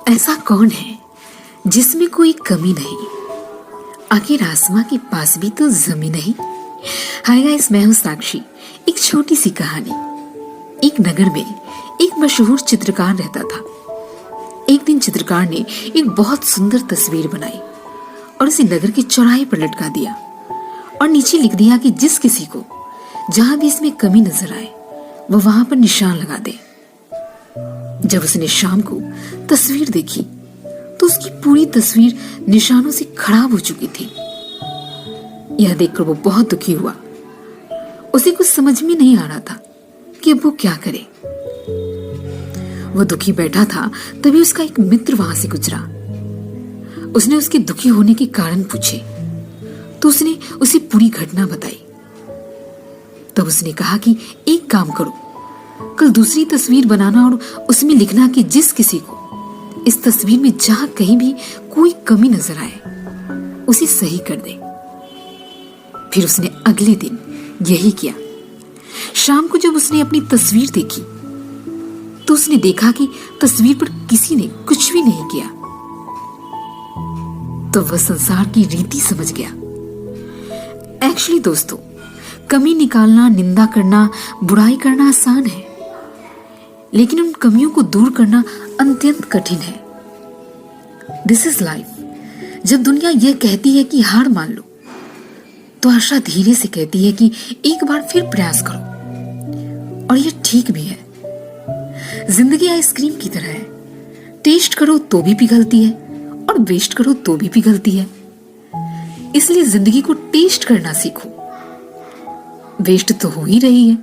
ऐसा कौन है जिसमें कोई कमी नहीं, आखिर आसमां के पास भी तो जमीन नहीं। हाय गाइस, मैं हूं साक्षी। एक छोटी सी कहानी। एक नगर में एक मशहूर चित्रकार रहता था। एक दिन चित्रकार ने एक बहुत सुंदर तस्वीर बनाई और उसे नगर के चौराहे पर लटका दिया और नीचे लिख दिया कि जिस किसी को जहां भी इसमें कमी नजर आए वह वहां पर निशान लगा दे। जब उसने शाम को तस्वीर देखी तो उसकी पूरी तस्वीर निशानों से खराब हो चुकी थी। यह देखकर वो बहुत दुखी हुआ। उसे कुछ समझ में नहीं आ रहा था कि अब वो क्या करे। वो दुखी बैठा था, तभी उसका एक मित्र वहां से गुजरा। उसने उसके दुखी होने के कारण पूछे तो उसने उसे पूरी घटना बताई। तब उसने कहा कि एक काम करो, कल दूसरी तस्वीर बनाना और उसमें लिखना कि जिस किसी को इस तस्वीर में जहां कहीं भी कोई कमी नजर आए उसे सही कर दे। फिर उसने अगले दिन यही किया। शाम को जब उसने अपनी तस्वीर देखी तो उसने देखा कि तस्वीर पर किसी ने कुछ भी नहीं किया। तो वह संसार की रीति समझ गया। एक्चुअली दोस्तों, कमी निकालना, निंदा करना, बुराई करना आसान है, लेकिन उन कमियों को दूर करना अत्यंत कठिन है। This is life. जब दुनिया यह कहती है कि हार मान लो, तो आशा धीरे से कहती है कि एक बार फिर प्रयास करो। और यह ठीक भी है। जिंदगी आइसक्रीम की तरह है, टेस्ट करो तो भी पिघलती है और वेस्ट करो तो भी पिघलती है। इसलिए जिंदगी को टेस्ट करना सीखो। वेस्ट तो हो ही रही है।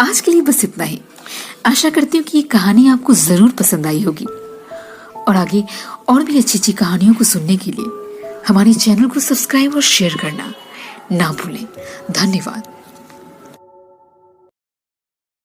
आज के लिए बस इतना ही। आशा करती हूँ कि ये कहानी आपको जरूर पसंद आई होगी और आगे और भी अच्छी अच्छी कहानियों को सुनने के लिए हमारे चैनल को सब्सक्राइब और शेयर करना ना भूलें। धन्यवाद।